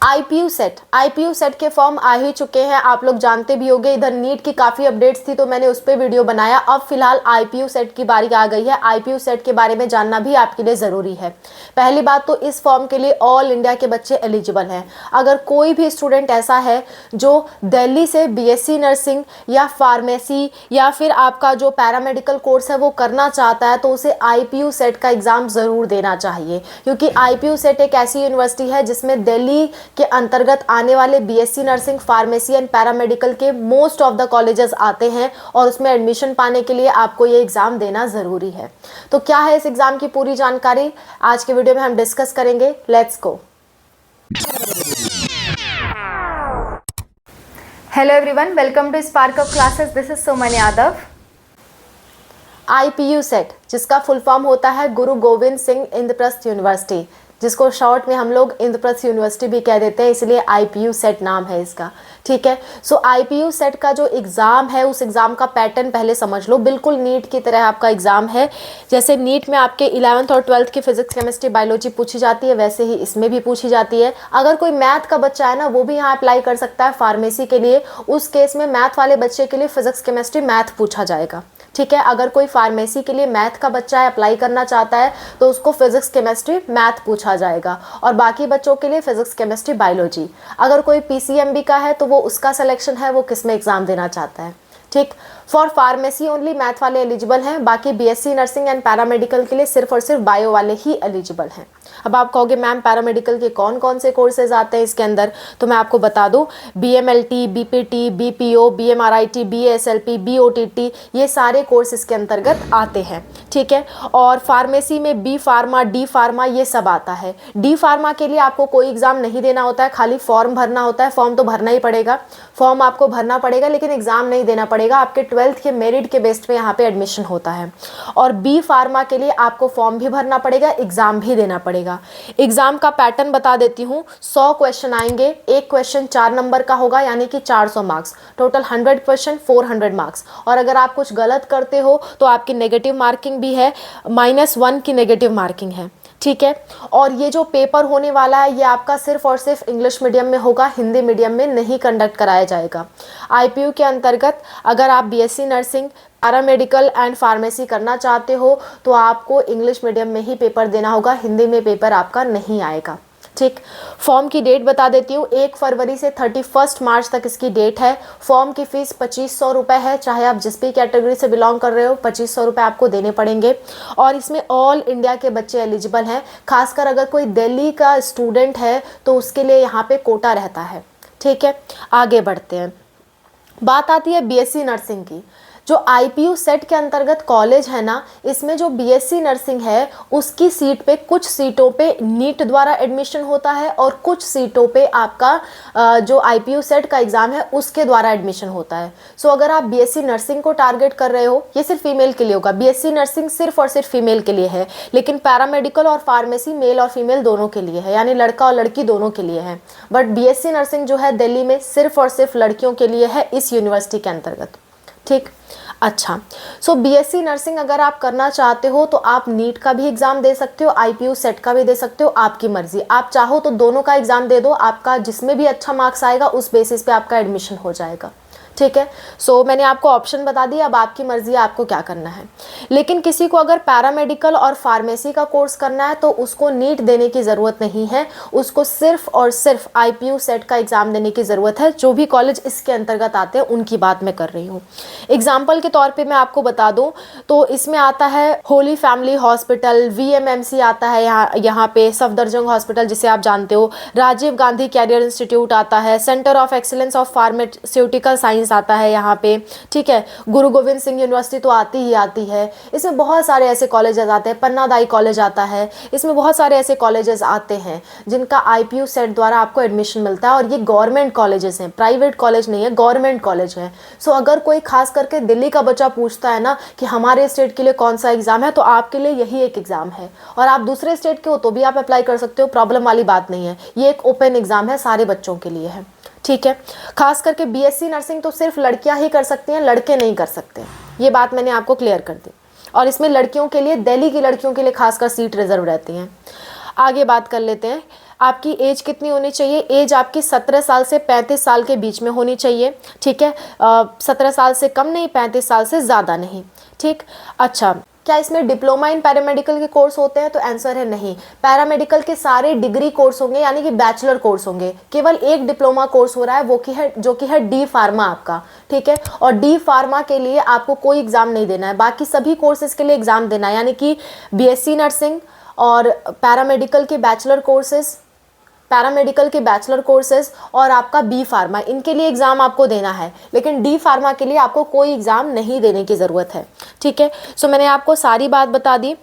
IPU set के form आ ही चुके हैं, आप लोग जानते भी होंगे। इधर नीट की काफ़ी अपडेट्स थी तो मैंने उस पर वीडियो बनाया। अब फिलहाल आईपीयू सेट की बारी आ गई है। आईपीयू सेट के बारे में जानना भी आपके लिए ज़रूरी है। पहली बात तो इस फॉर्म के लिए ऑल इंडिया के बच्चे एलिजिबल हैं। अगर कोई भी स्टूडेंट ऐसा है जो दिल्ली से बीएससी नर्सिंग या फार्मेसी या फिर आपका जो पैरामेडिकल कोर्स है वो करना चाहता है तो उसे आईपीयू सेट का एग्ज़ाम ज़रूर देना चाहिए, क्योंकि आईपीयू सेट एक ऐसी यूनिवर्सिटी है जिसमें दिल्ली के अंतर्गत आने वाले BSc nursing, pharmacy and paramedical के मोस्ट ऑफ द कॉलेजेस आते हैं और उसमें एडमिशन पाने के लिए आपको ये एग्ज़ाम देना ज़रूरी है। तो क्या है इस एग्ज़ाम की पूरी जानकारी आज के वीडियो में हम डिस्कस करेंगे। Let's go. Hello everyone, welcome to Spark of Classes. This is Suman Yadav. IPU set जिसका फुल फॉर्म होता है गुरु गोविंद सिंह इंद्रप्रस्थ यूनिवर्सिटी, जिसको शॉर्ट में हम लोग इंद्रप्रस्थ यूनिवर्सिटी भी कह देते हैं, इसलिए आईपीयू सेट नाम है इसका। ठीक है, सो आईपीयू सेट का जो एग्ज़ाम है उस एग्ज़ाम का पैटर्न पहले समझ लो। बिल्कुल नीट की तरह आपका एग्ज़ाम है। जैसे नीट में आपके 11th और 12th की फिजिक्स, केमिस्ट्री, बायोलॉजी पूछी जाती है, वैसे ही इसमें भी पूछी जाती है। अगर कोई मैथ का बच्चा है ना, वो भी यहाँ अप्लाई कर सकता है फार्मेसी के लिए। उस केस में मैथ वाले बच्चे के लिए फिजिक्स, केमिस्ट्री, मैथ पूछा जाएगा। ठीक है, अगर कोई फार्मेसी के लिए मैथ का बच्चा है, अप्लाई करना चाहता है तो उसको फिजिक्स, केमिस्ट्री, मैथ पूछा जाएगा, और बाकी बच्चों के लिए फिजिक्स, केमिस्ट्री, बायोलॉजी। अगर कोई पीसीएमबी का है तो वो उसका सिलेक्शन है वो किस में एग्जाम देना चाहता है। ठीक, फॉर फार्मेसी ओनली मैथ वाले एलिजिबल हैं, बाकी बीएससी नर्सिंग एंड पैरामेडिकल के लिए सिर्फ और सिर्फ बायो वाले ही एलिजिबल हैं। अब आप कहोगे मैम पैरामेडिकल के कौन कौन से कोर्सेज आते हैं इसके अंदर, तो मैं आपको बता दूं, बीएमएलटी, बीपीटी, बीपीओ, बीएमआरआईटी, बीएसएलपी, बीओटीटी, ये सारे कोर्स इसके अंतर्गत आते हैं। ठीक है, और फार्मेसी में बी फार्मा, डी फार्मा, ये सब आता है। डी फार्मा के लिए आपको कोई एग्ज़ाम नहीं देना होता है, खाली फॉर्म भरना होता है। फॉर्म तो भरना ही पड़ेगा, फॉर्म आपको भरना पड़ेगा, लेकिन एग्ज़ाम नहीं देना पड़ेगा। आपके 12th के मेरिट के बेस पे यहाँ पे एडमिशन होता है। और बी फार्मा के लिए आपको फॉर्म भी भरना पड़ेगा, एग्ज़ाम भी देना पड़ेगा। एग्ज़ाम का पैटर्न बता देती हूँ। 100 क्वेश्चन आएंगे, एक क्वेश्चन 4 नंबर का होगा, यानी कि 400 मार्क्स। Total 100 question, 400 marks. और अगर आप कुछ गलत करते हो तो आपकी नेगेटिव मार्किंग भी है, -1 की नेगेटिव मार्किंग है। ठीक है, और ये जो पेपर होने वाला है ये आपका सिर्फ और सिर्फ इंग्लिश मीडियम में होगा, हिंदी मीडियम में नहीं कंडक्ट कराया जाएगा। आईपीयू के अंतर्गत अगर आप BSc nursing, paramedical and pharmacy करना चाहते हो तो आपको इंग्लिश मीडियम में ही पेपर देना होगा, हिंदी में पेपर आपका नहीं आएगा। ठीक, फॉर्म की डेट बता देती हूँ। 1 फरवरी से 31 मार्च तक इसकी डेट है। फॉर्म की फ़ीस 2500 रुपये है, चाहे आप जिस भी कैटेगरी से बिलोंग कर रहे हो 2500 रुपये आपको देने पड़ेंगे। और इसमें ऑल इंडिया के बच्चे एलिजिबल हैं, खासकर अगर कोई दिल्ली का स्टूडेंट है तो उसके लिए यहाँ पे कोटा रहता है। ठीक है, आगे बढ़ते हैं। बात आती है बीएससी नर्सिंग की। जो आईपीयू सेट के अंतर्गत कॉलेज है ना, इसमें जो बीएससी नर्सिंग है उसकी सीट पे, कुछ सीटों पे नीट द्वारा एडमिशन होता है और कुछ सीटों पे आपका जो आईपीयू सेट का एग्ज़ाम है उसके द्वारा एडमिशन होता है। सो अगर आप बीएससी नर्सिंग को टारगेट कर रहे हो, ये सिर्फ फीमेल के लिए होगा। बीएससी नर्सिंग सिर्फ और सिर्फ फीमेल के लिए है, लेकिन पैरामेडिकल और फार्मेसी मेल और फीमेल दोनों के लिए है, यानी लड़का और लड़की दोनों के लिए है। बट बीएससी नर्सिंग जो है दिल्ली में सिर्फ और सिर्फ लड़कियों के लिए है इस यूनिवर्सिटी के अंतर्गत। ठीक, अच्छा, सो बीएससी नर्सिंग अगर आप करना चाहते हो तो आप नीट का भी एग्ज़ाम दे सकते हो, आईपीयू सेट का भी दे सकते हो, आपकी मर्जी। आप चाहो तो दोनों का एग्ज़ाम दे दो, आपका जिसमें भी अच्छा मार्क्स आएगा उस बेसिस पे आपका एडमिशन हो जाएगा। ठीक है, सो मैंने आपको ऑप्शन बता दिया, अब आपकी मर्जी है आपको क्या करना है। लेकिन किसी को अगर पैरामेडिकल और फार्मेसी का कोर्स करना है तो उसको नीट देने की ज़रूरत नहीं है, उसको सिर्फ और सिर्फ आईपीयू सेट का एग्ज़ाम देने की ज़रूरत है। जो भी कॉलेज इसके अंतर्गत आते हैं उनकी बात मैं कर रही हूँ। एग्जाम्पल के तौर पर मैं आपको बता दूँ तो इसमें आता है होली फैमिली हॉस्पिटल, वीएमएमसी आता है यहाँ पे, सफदरजंग हॉस्पिटल जिसे आप जानते हो, राजीव गांधी कैरियर इंस्टीट्यूट आता है, centre of excellence of pharmaceutical science आता है यहाँ पे। ठीक है, गुरु गोविंद सिंह यूनिवर्सिटी तो आती ही आती है। इसमें बहुत सारे ऐसे कॉलेजेस आते हैं, पन्ना दाई कॉलेज आता है, इसमें बहुत सारे ऐसे कॉलेजेस आते हैं जिनका आईपीयू सेट द्वारा आपको एडमिशन मिलता है। और ये गवर्नमेंट कॉलेजेस हैं, प्राइवेट कॉलेज नहीं है, गवर्नमेंट कॉलेज है। सो अगर कोई खास करके दिल्ली का बच्चा पूछता है ना कि हमारे स्टेट के लिए कौन सा एग्ज़ाम है, तो आपके लिए यही एक एग्ज़ाम है। और आप दूसरे स्टेट के हो तो भी आप अप्लाई कर सकते हो, प्रॉब्लम वाली बात नहीं है। ये एक ओपन एग्ज़ाम है, सारे बच्चों के लिए है। ठीक है, खास करके बीएससी नर्सिंग तो सिर्फ लड़कियां ही कर सकती हैं, लड़के नहीं कर सकते। ये बात मैंने आपको क्लियर कर दी। और इसमें लड़कियों के लिए, दिल्ली की लड़कियों के लिए खासकर सीट रिजर्व रहती हैं। आगे बात कर लेते हैं। आपकी एज कितनी होनी चाहिए? एज आपकी 17 साल से 35 साल के बीच में होनी चाहिए, ठीक है। 17 साल से कम नहीं, 35 साल से ज़्यादा नहीं, ठीक। अच्छा, क्या इसमें डिप्लोमा इन पैरामेडिकल के कोर्स होते हैं? तो आंसर है नहीं। पैरामेडिकल के सारे डिग्री कोर्स होंगे, यानी कि बैचलर कोर्स होंगे। केवल एक डिप्लोमा कोर्स हो रहा है, वो जो कि है डी फार्मा आपका, ठीक है। और डी फार्मा के लिए आपको कोई एग्ज़ाम नहीं देना है, बाकी सभी कोर्सेज के लिए एग्ज़ाम देना है, यानी कि बीएससी नर्सिंग और पैरामेडिकल के बैचलर कोर्सेज और आपका बी फार्मा, इनके लिए एग्ज़ाम आपको देना है, लेकिन डी फार्मा के लिए आपको कोई एग्ज़ाम नहीं देने की ज़रूरत है, ठीक है। सो मैंने आपको सारी बात बता दी।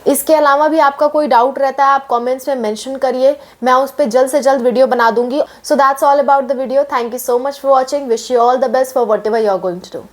इसके अलावा भी आपका कोई डाउट रहता है, आप कमेंट्स में मेंशन करिए, मैं उस पर जल्द से जल्द वीडियो बना दूंगी। So that's all about the video. Thank you so much for watching. Wish you all the best for whatever you are going to do.